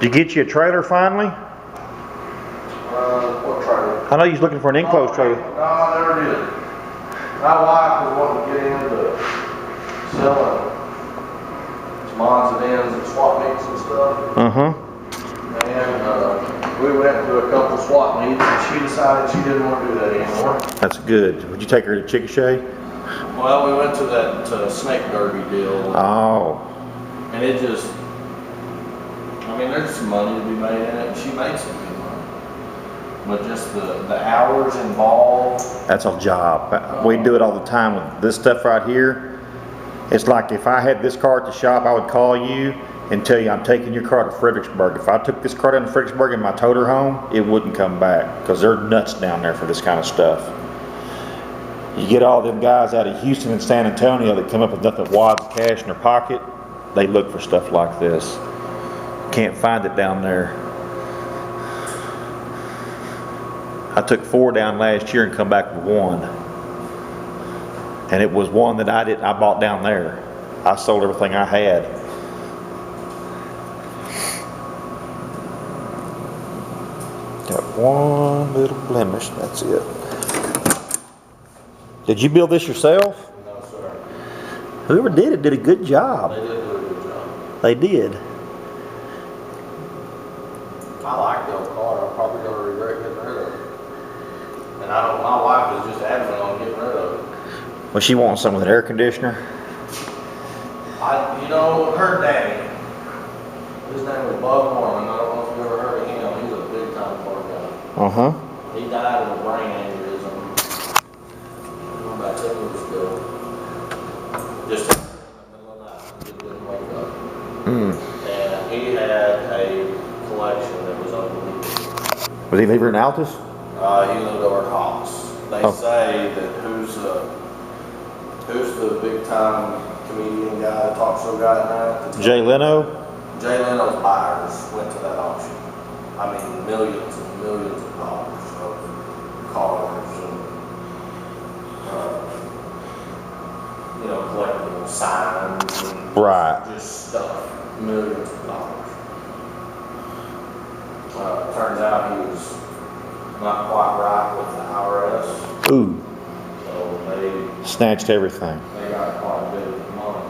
Did you get you a trailer finally? What trailer? I know you was looking for an enclosed trailer. No, I never did. My wife was wanting to get into selling some odds and ends and swap meets and stuff. And we went to a couple swap meets and she decided she didn't want to do that anymore. That's good. Would you take her to Chickasha? Well, we went to that snake derby deal. Oh. And it just, I mean, there's some money to be made in it, and she made some good money. But just the hours involved. That's a job. We do it all the time with this stuff right here. It's like if I had this car at the shop, I would call you and tell you I'm taking your car to Fredericksburg. If I took this car down to Fredericksburg and I towed her home, it wouldn't come back because they're nuts down there for this kind of stuff. You get all them guys out of Houston and San Antonio that come up with nothing but wads of cash in their pocket, they look for stuff like this. Can't find it down there. I took 4 down last year and come back with 1. And it was one that I bought down there. I sold everything I had. Got one little blemish, that's it. Did you build this yourself? No, sir. Whoever did it did a good job. They did do a good job. They did. I like the old car. I'm probably going to regret getting rid of it. And I don't, my wife is just adamant on getting rid of it. Was she wanting some with an air conditioner? You know, her daddy, his name was Bud Mormon. I don't know if you ever heard of him. He's a big time car guy. He died of a brain aneurysm about 10 years ago. Just in the middle of the night, he didn't wake up. And he had a collection that was unbelievable. Was he leaving in Altus? He lived over at Hawks. They say that who's the big time comedian guy, talk show guy now? Jay Leno? Jay Leno's buyers went to that auction. I mean, millions and millions of dollars of cars and collectible signs and just stuff, millions of dollars. Turns out he was not quite right with the IRS. Ooh. So they Snatched everything. They got quite a bit of money.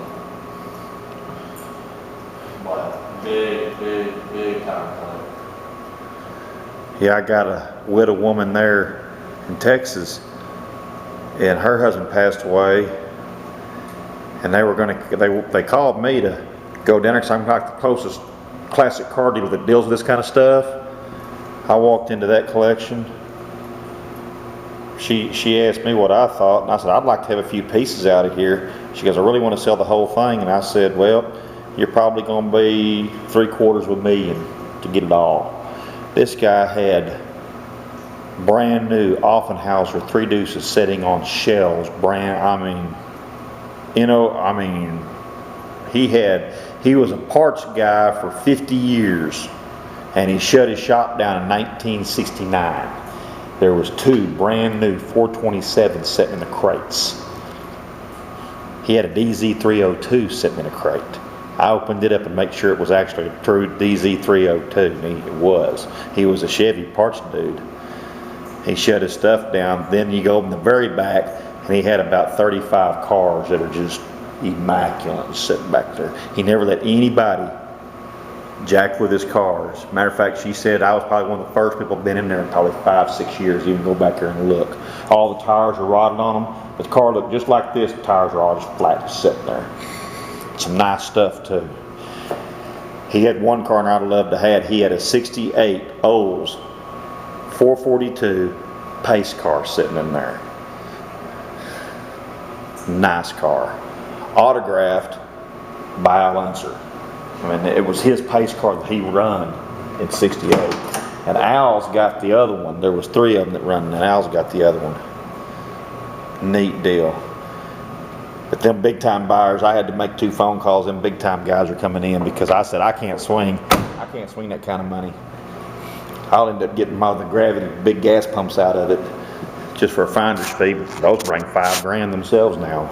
But big time money. Yeah, I got a widow woman there in Texas, and her husband passed away, and they called me to go down there because I'm like the closest classic car dealer that deals with this kind of stuff. I walked into that collection. She asked me what I thought, and I said, I'd like to have a few pieces out of here. She goes, I really want to sell the whole thing. And I said, well, you're probably going to be $750,000 to get it all. This guy had brand new Offenhauser 3 Deuces sitting on shelves, he was a parts guy for 50 years, and he shut his shop down in 1969. There was 2 brand new 427s sitting in the crates. He had a DZ302 sitting in a crate. I opened it up and made sure it was actually a true DZ302, and it was. He was a Chevy parts dude. He shut his stuff down. Then you go in the very back, and he had about 35 cars that are just immaculate sitting back there. He never let anybody jack with his cars. Matter of fact, she said I was probably one of the first people been in there in probably 5-6 years, even go back there and look. All the tires are rotted on them. The car looked just like this. The tires are all just flat, just sitting there. Some nice stuff too. He had one car, and I'd love to have. He had a '68 Olds 442 pace car sitting in there. Nice car, autographed by Al Unser. I mean, it was his pace car that he run in '68, and Al's got the other one. There was 3 of them that run, and Al's got the other one. Neat deal. But them big time buyers, I had to make 2 phone calls. Them big time guys are coming in because I said I can't swing that kind of money. I'll end up getting more than gravity, big gas pumps out of it, just for a finder's fee. But those bring $5 grand themselves now.